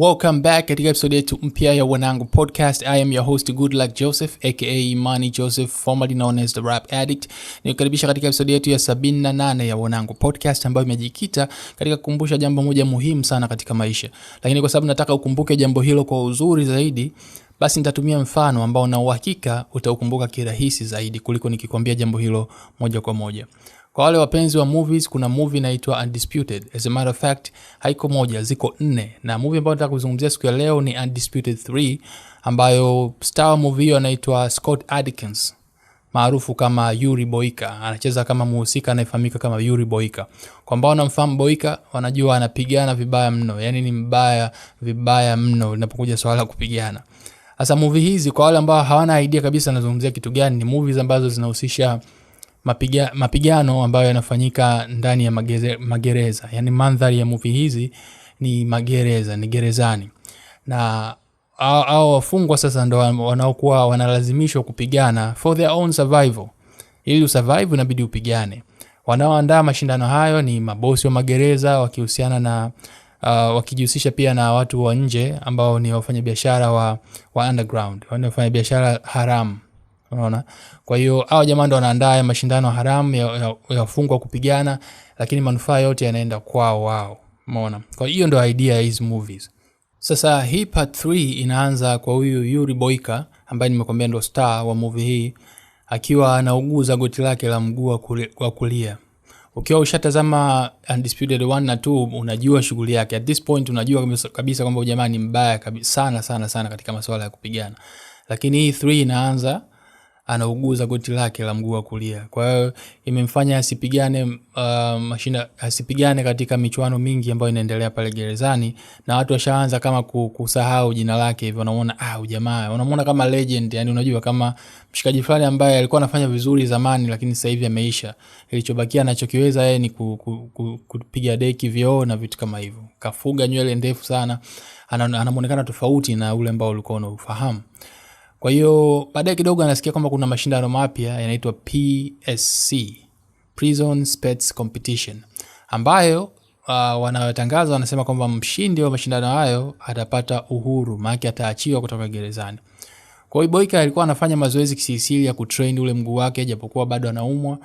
Welcome back katika episode yetu mpya ya Wanangu Podcast. I am your host Goodluck Joseph aka Imani Joseph, formerly known as the Rap Addict. Nikukaribisha katika episode yetu ya 78 ya Wanangu Podcast ambayo imejikita katika kukumbusha jambo moja muhimu sana katika maisha. Lakini kwa sababu nataka ukumbuke jambo hilo kwa uzuri zaidi, basi nitatumia mfano ambao na uhakika utaukumbuka kirahisi zaidi kuliko nikikwambia jambo hilo moja kwa moja. Kwa wale wapenzi wa movies, kuna movie inaitwa Undisputed. As a matter of fact, haiko moja, ziko 4. Na movie ambayo nataka kuzungumzia siku ya leo ni Undisputed 3, ambayo star wa movie hiyo anaitwa Scott Adkins, maarufu kama Yuri Boyka. Anacheza kama mhusika anayefahamika kama Yuri Boyka. Kwa ambao wanamfahamu Boyka, wanajua anapigana vibaya mno. Yaani ni mbaya vibaya mno linapokuja swala la kupigana. Sasa movie hizi kwa wale ambao hawana idea kabisa nazungumzia kitu gani, ni movies ambazo zinahusisha mapigano ambayo yanafanyika ndani ya magereza. Yani mandhari ya movie hizi ni magereza, ni gerezani. Na hao wafungwa sasa ndo wanaokuwa wanalazimishwa kupigana for their own survival. Ili usurvive inabidi upigane. Wanaoandaa mashindano hayo ni mabosi wa magereza wakihusiana na wakijihusisha pia na watu wa nje ambao ni wafanyabiashara wa underground, wanafanya biashara haramu. Unaona? Kwa hiyo hao jamaa ndo wanaandaa mashindano haramu ya wafungwa kupigana, lakini manufaa yote yanaenda kwao wao. Umeona? Kwa hiyo ndo idea ya hizo movies. Sasa hii part 3 inaanza kwa huyu Yuri Boyka ambaye nimekwambia ndo star wa movie hii, akiwa anauguza goti lake la mguu wa kulia. Ukiwa ushatazama Undisputed 1 na 2 unajua shughuli yake. At this point unajua kabisa kwamba jamaa ni mbaya kabisa sana katika masuala ya kupigana. Lakini hii 3 inaanza anauguza goti lake la mguu wa kulia. Kwa hiyo imemfanya asipigane katika michuano mingi ambayo inaendelea pale gerezani, na watu washaanza kama kusahau jina lake hivyo. Unamuona jamaa, unamuona kama legend, yani unajua kama mshikaji fulani ambaye alikuwa anafanya vizuri zamani lakini sasa hivi ameisha. Kilichobakia anachokiweza yeye ni kupiga deki vioo na vitu kama hivyo. Kafuga nywele ndefu sana, anamuonekana tofauti na ule ambao ulikuwa unafahamu. Kwa hiyo baadaye kidogo anasikia kwamba kuna mashindano mapya yanaitwa PSC, Prison Spets Competition, ambayo wanatangaza wanasema kwamba mshindi wa mashindano hayo atapata uhuru, maana ataachiwa kutoka gerezani. Kwa hiyo Boyka alikuwa anafanya mazoezi kisiri ya kutrain ule mguu wake japokuwa bado anaumwa.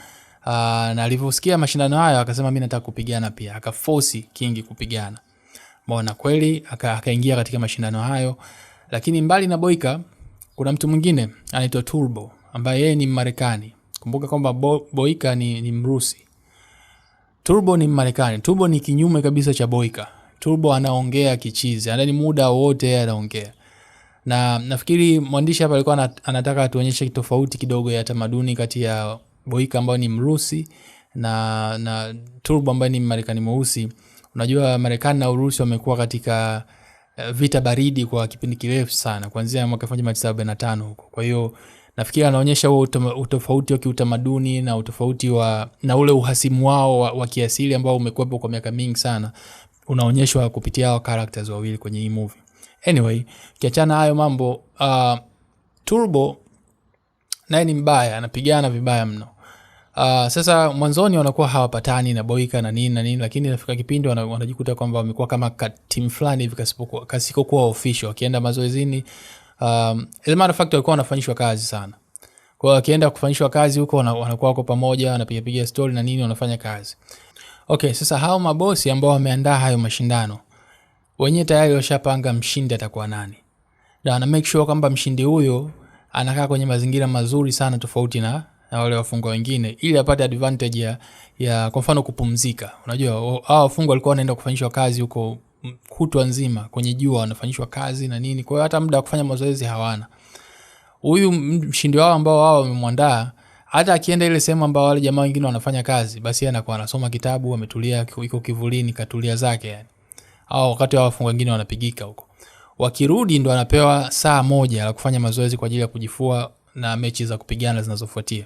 Na alivyosikia mashindano hayo akasema mimi nataka kupigana pia, akaforce kingi kupigana. Mbona kweli akaingia katika mashindano hayo. Lakini mbali na Boyka kuna mtu mwingine anaitwa Turbo ambaye yeye ni Marekani. Kumbuka kwamba Boyka ni Mrusi. Turbo ni Marekani. Turbo ni kinyume kabisa cha Boyka. Turbo anaongea kichizi, yani muda wote anaongea. Na nafikiri mwandishi hapa alikuwa anataka atuonyeshe tofauti kidogo ya tamaduni kati ya Boyka ambaye ni Mrusi na Turbo ambaye ni Marekani mweusi. Unajua Marekani na Urusi wamekuwa katika vita baridi kwa kipindi kirefu sana kuanzia mwaka 1945 huko. Kwa hiyo nafikiri anaonyesha huo utofauti wa kiutamaduni na utofauti na ule uhasimu wao wa kiasili ambao umekuwepo kwa miaka mingi sana, unaonyeshwa kupitia hao characters wawili kwenye hii movie. Anyway, kiachana hayo mambo, Turbo naye ni mbaya, anapigana vibaya mno. Sasa mwanzoni wanakuwa hawapatani na Boyka na nini, lakini inafika kipindi wanajikuta kwamba wamekuwa kama team fulani hivi kasikokuwa official. Wakienda mazoezini, as a matter of fact walikuwa wanafanyishwa kazi sana. Kwa hiyo wakienda kufanyishwa kazi huko wanakuwa wako pamoja, wanapiga story na nini, wanafanya kazi. Okay, sasa hao mabosi ambao wameandaa hayo mashindano, wenyewe tayari washapanga mshindi atakuwa nani. Na wana make sure kwamba mshindi huyo anakaa kwenye mazingira mazuri sana tofauti na wale wafungwa wengine, ili apate advantage ya kwa mfano kupumzika. Unajua hao wafungwa walikuwa wanaenda kufanyishwa kazi huko kutwa nzima kwenye jua, wanafanyishwa kazi na nini, kwa hiyo hata muda wa kufanya mazoezi hawana. Huyu mshindi wao ambao wao wamemwandaa, hata akienda ile sehemu ambao wale jamaa wengine wanafanya kazi, basi yeye anakuwa anasoma kitabu, ametulia yuko kivulini katulia zake yani. Au wakati wa wafungwa wengine wanapigika huko, wakirudi ndo anapewa saa moja la kufanya mazoezi kwa ajili ya kujifua na mechi za kupigana zinazofuatia.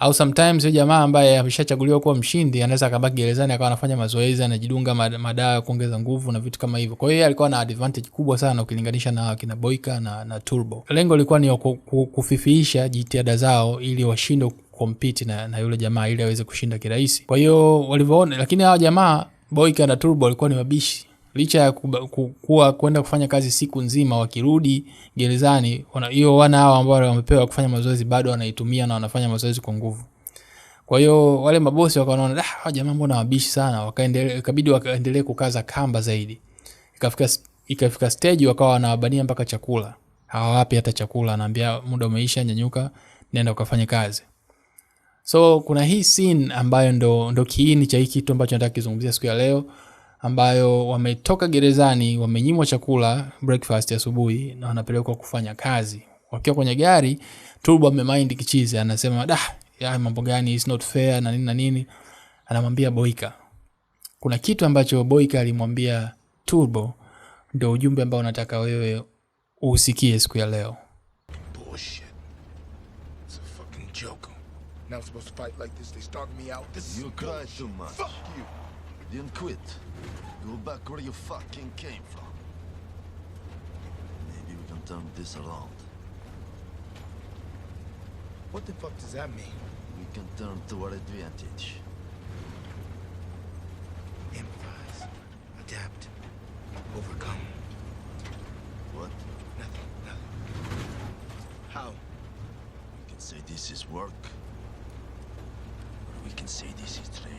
Au sometimes yule jamaa ambaye ameshachaguliwa kuwa mshindi anaweza akabaki gerezani akawa anafanya mazoezi, anajidunga madawa ya kuongeza nguvu na vitu kama hivyo. Kwa hiyo yeye alikuwa na advantage kubwa sana ukilinganisha na kina Boyka na Turbo. Lengo lilikuwa ni kufifiisha jitihada zao ili washinde compete na yule jamaa ili aweze kushinda kirahisi. Kwa hiyo walivyoona, lakini hao jamaa Boyka na Turbo walikuwa ni wabishi. licha ya kuwa kwenda kufanya kazi siku nzima, wakirudi gerezani hiyo 1 hour ambao wamepewa kufanya mazoezi bado wanaitumia na wanafanya mazoezi kwa nguvu. Kwa hiyo wale mabosi wakaona jamaa mbona wabishi sana, ikabidi wakaendelee kukaza kamba zaidi. Ikafika stage wakawa wanawabania mpaka chakula. Hawawapi hata chakula, anaambia muda umeisha, nyanyuka nenda ukafanye kazi. So kuna hii scene ambayo ndo kiini cha hiki kitu ambacho nataka kuzungumzia siku ya leo, ambayo wametoka gerezani, wamenyimwa chakula breakfast asubuhi na wanapelekwa kufanya kazi. Wakiwa kwenye gari, Turbo amemind kichizi, anasema ya mambo gani, it's not fair na nini na nini. Anamwambia Boyka. Kuna kitu ambacho Boyka alimwambia Turbo ndio ujumbe ambao nataka wewe usikie siku ya leo. Bullshit. It's a fucking joke. Now I'm supposed to fight like this. They started me out. This you cry too much. Fuck you. Then quit. Go back where you fucking came from. Maybe we can turn this around. What the fuck does that mean? We can turn to our advantage. Improvise. Adapt. Overcome. What? Nothing. How? We can say this is work. Or we can say this is training.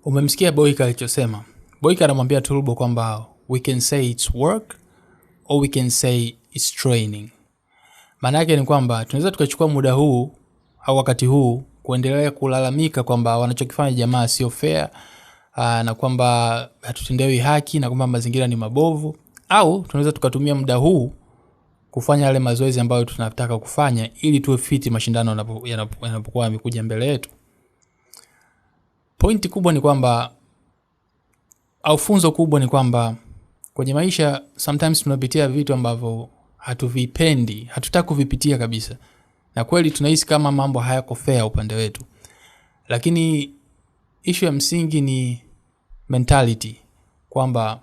Umemsikia Boyka alichosema. Boyka anamwambia Turbo kwamba we can say it's work or we can say it's training. Maana yake ni kwamba tunaweza tukachukua muda huu au wakati huu kuendelea kulalamika kwamba wanachokifanya jamaa sio fair, na kwamba hatutendewi haki na kwamba mazingira ni mabovu, au tunaweza tukatumia muda huu kufanya yale mazoezi ambayo tunataka kufanya ili tuwe fiti mashindano yanapokuwa yamekuja mbele yetu. Pointi kubwa ni kwamba, au funzo kubwa ni kwamba kwenye maisha sometimes tunapitia vitu ambavyo hatuvipendi, hatutaki kuvipitia kabisa. Na kweli tunahisi kama mambo hayako fair upande wetu. Lakini issue ya msingi ni mentality, kwamba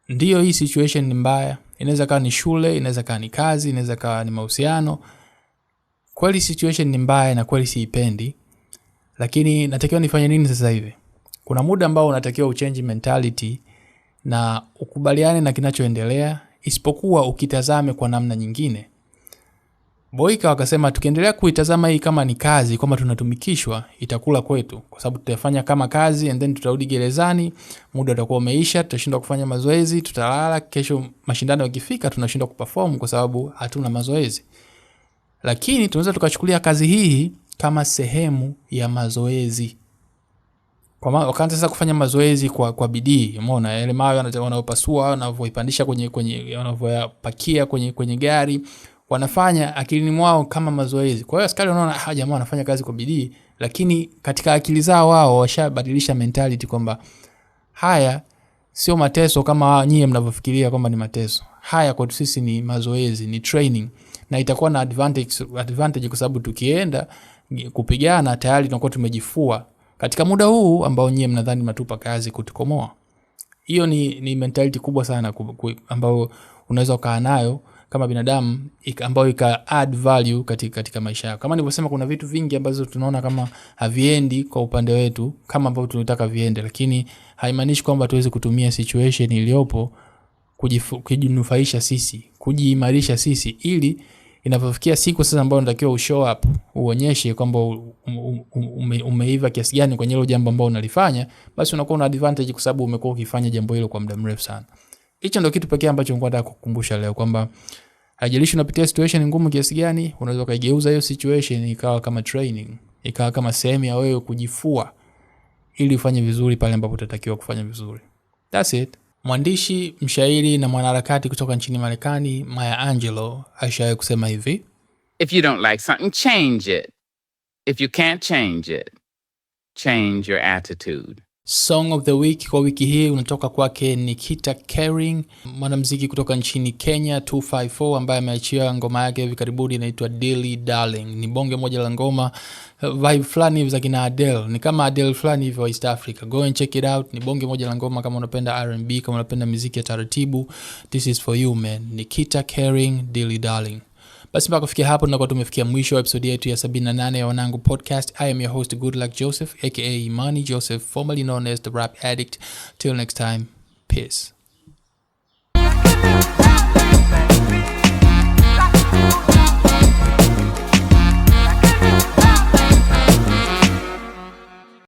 ndio hii situation ni mbaya, inaweza kuwa ni shule, inaweza kuwa ni kazi, inaweza kuwa ni mahusiano. Kweli situation ni mbaya na kweli siipendi. Lakini natakiwa nifanye nini sasa hivi? Kuna muda ambao unatakiwa uchange mentality na ukubaliane na kinachoendelea, isipokuwa ukitazame kwa namna nyingine. Boyka wakasema tukiendelea kuitazama hii kama ni kazi, kama tunatumikishwa, itakula kwetu, kwa sababu tutafanya kama kazi and then tutarudi gerezani, muda utakuwa umeisha, tutashindwa kufanya mazoezi, tutalala, kesho mashindano yakifika tunashindwa kuperform kwa sababu hatuna mazoezi. Lakini tunaweza tukachukulia kazi hii kama sehemu ya mazoezi. Wakaanza sasa kufanya mazoezi kwa bidii. Umeona yale mawe wanayopasua, wanavyoipandisha kwenye wanavyopakia kwenye gari, wanafanya akilini mwao kama mazoezi. Kwa hiyo askari wanaona jamaa wanafanya kazi kwa bidii, lakini katika akili zao wao washabadilisha mentality kwamba haya sio mateso kama nyinyi mnavyofikiria kwamba ni mateso. Haya kwetu sisi ni mazoezi, ni training, na itakuwa na advantage kwa sababu tukienda kupigana tayari tunakuwa tumejifua katika muda huu ambao nyinyi mnadhani matupa kazi kutukomoa. Hiyo ni mentality kubwa sana ambao unaweza ukaa nayo kama binadamu, ambao ika add value katika maisha yako. Kama nilivyosema, kuna vitu vingi ambazo tunaona kama haviendi kwa upande wetu kama ambao tunataka viende, lakini haimaanishi kwamba tuweze kutumia situation iliyopo kujinufaisha sisi, kujiimarisha sisi, ili inapofikia siku sasa ambayo unatakiwa ushow up, uonyeshe kwamba umeiva kiasi gani kwenye hilo jambo ambalo unalifanya, basi unakuwa una advantage kwa sababu umekuwa ukifanya jambo hilo kwa muda mrefu sana. Hicho ndio kitu pekee ambacho nataka kukukumbusha leo, kwamba Haijalishi unapitia situation ngumu kiasi gani, unaweza kaigeuza hiyo situation ikawa kama training, ikawa kama sehemu ya wewe kujifua ili ufanye vizuri pale ambapo utatakiwa kufanya vizuri. That's it. Mwandishi, mshairi na mwanaharakati kutoka nchini Marekani, Maya Angelou, alishawahi kusema hivi: If you don't like something, change it. If you can't change it, change your attitude. Song of the week kwa wiki hii unatoka kwake Nikita Kering, mwanamuziki kutoka nchini Kenya 254, ambaye ameachia ngoma yake hivi karibuni inaitwa Dilly Darling. Ni bonge moja la ngoma, vibe fulani hivi za kina Adele, ni kama Adele fulani hivi wa East Africa. Go and check it out. Ni bonge moja la ngoma kama unapenda R&B, kama unapenda muziki ya taratibu. This is for you man. Nikita Kering, Dilly Darling. Basi mpaka kufikia hapo tunakuwa tumefikia mwisho wa episode yetu ya 78 ya Wanangu Podcast. I am your host Good Luck Joseph aka Imani Joseph, formerly known as the Rap Addict. Till next time, peace.